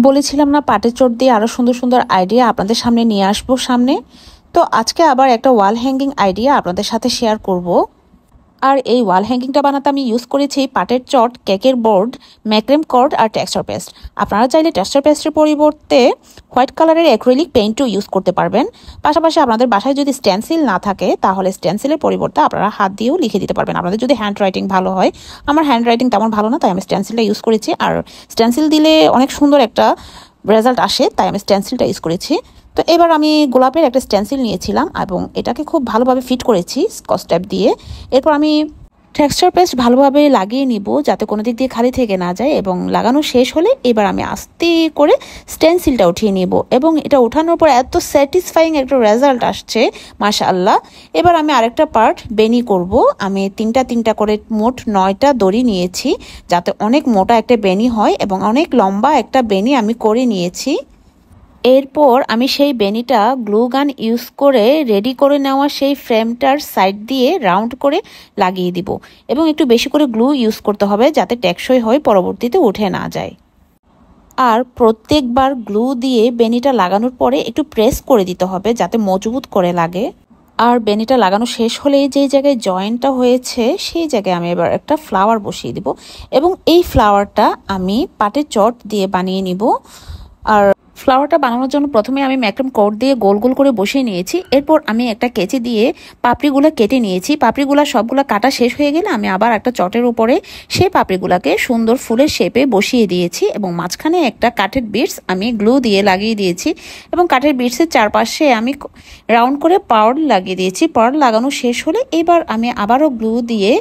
বলেছিলাম না পাটের চট দিয়ে আরো সুন্দর সুন্দর আইডিয়া আপনাদের সামনে নিয়ে আসবো সামনে। তো আজকে আবার একটা ওয়াল হ্যাঙ্গিং আইডিয়া আপনাদের সাথে শেয়ার করব। আর এই ওয়াল হ্যাঙ্গিংটা বানাতে আমি ইউজ করেছি পাটের চট, কেকের বোর্ড, ম্যাক্রেম কর্ড আর টেক্সচার পেস্ট। আপনারা চাইলে টেক্সচার পেস্টের পরিবর্তে হোয়াইট কালারের অ্যাক্রিলিক পেইন্টও ইউজ করতে পারবেন। পাশাপাশি আপনাদের বাসায় যদি স্টেনসিল না থাকে তাহলে স্টেনসিলের পরিবর্তে আপনারা হাত দিয়েও লিখে দিতে পারবেন, আপনাদের যদি হ্যান্ড রাইটিং ভালো হয়। আমার হ্যান্ড রাইটিং তেমন ভালো না, তাই আমি স্টেনসিলটা ইউজ করেছি। আর স্টেনসিল দিলে অনেক সুন্দর একটা রেজাল্ট আসে, তাই আমি স্টেনসিলটা ইউজ করেছি। তো এবার আমি গোলাপের একটা স্টেনসিল নিয়েছিলাম এবং এটাকে খুব ভালোভাবে ফিট করেছি স্কচ টেপ দিয়ে। এরপর আমি টেক্সচার পেস্ট ভালোভাবে লাগিয়ে নিব যাতে কোনো দিক দিয়ে খালি থেকে না যায়, এবং লাগানো শেষ হলে এবার আমি আস্তে করে স্টেনসিলটা উঠিয়ে নিব এবং এটা ওঠানোর পর এত স্যাটিসফাইং একটা রেজাল্ট আসছে মাশাআল্লাহ। এবার আমি আরেকটা পার্ট বেনি করব। আমি তিনটা করে মোট 9টা দড়ি নিয়েছি যাতে অনেক মোটা একটা বেনি হয় এবং অনেক লম্বা একটা বেনি আমি করে নিয়েছি। এরপর আমি সেই বেনিটা গ্লু গান ইউজ করে রেডি করে নেওয়া সেই ফ্রেমটার সাইড দিয়ে রাউন্ড করে লাগিয়ে দিব এবং একটু বেশি করে গ্লু ইউজ করতে হবে যাতে টেকসই হয়, পরবর্তীতে উঠে না যায়। আর প্রত্যেকবার গ্লু দিয়ে বেনিটা লাগানোর পরে একটু প্রেস করে দিতে হবে যাতে মজবুত করে লাগে। আর বেনিটা লাগানো শেষ হলেই যে জায়গায় জয়েন্টটা হয়েছে সেই জায়গায় আমি এবার একটা ফ্লাওয়ার বসিয়ে দিব এবং এই ফ্লাওয়ারটা আমি পাটের চট দিয়ে বানিয়ে নিব। আর ফ্লাওয়ারটা বানানোর জন্য প্রথমে আমি ম্যাক্রম কর্ড দিয়ে গোল গোল করে বসিয়ে নিয়েছি। এরপর আমি একটা কেচি দিয়ে পাপড়িগুলো কেটে নিয়েছি। পাপড়িগুলো সবগুলো কাটা শেষ হয়ে গেলে আমি আবার একটা চটের উপরে সেই পাপড়িগুলোকে সুন্দর ফুলের শেপে বসিয়ে দিয়েছি এবং মাঝখানে একটা কাঠের বিটস আমি গ্লু দিয়ে লাগিয়ে দিয়েছি এবং কাঠের বিটসের চারপাশে আমি রাউন্ড করে পার্ল লাগিয়ে দিয়েছি। পার্ল লাগানো শেষ হলে এবার আমি আবারও গ্লু দিয়ে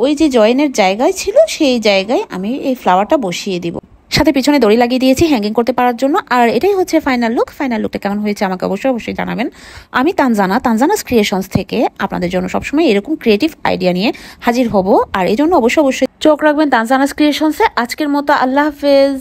ওই যে জয়েনের জায়গায় ছিল সেই জায়গায় আমি এই ফ্লাওয়ারটা বসিয়ে দিব। সাথে পিছনে দড়ি লাগিয়ে দিয়েছি হ্যাঙ্গিং করতে পারার জন্য। আর এটাই হচ্ছে ফাইনাল লুক। ফাইনাল লুকটা কেমন হয়েছে আমাকে অবশ্যই জানাবেন। আমি তানজানাস ক্রিয়েশনস থেকে আপনাদের জন্য সবসময় এরকম ক্রিয়েটিভ আইডিয়া নিয়ে হাজির হব। আর এই জন্য অবশ্যই চোখ রাখবেন তানজানাস ক্রিয়েশনসে। আজকের মতো আল্লাহ হাফেজ।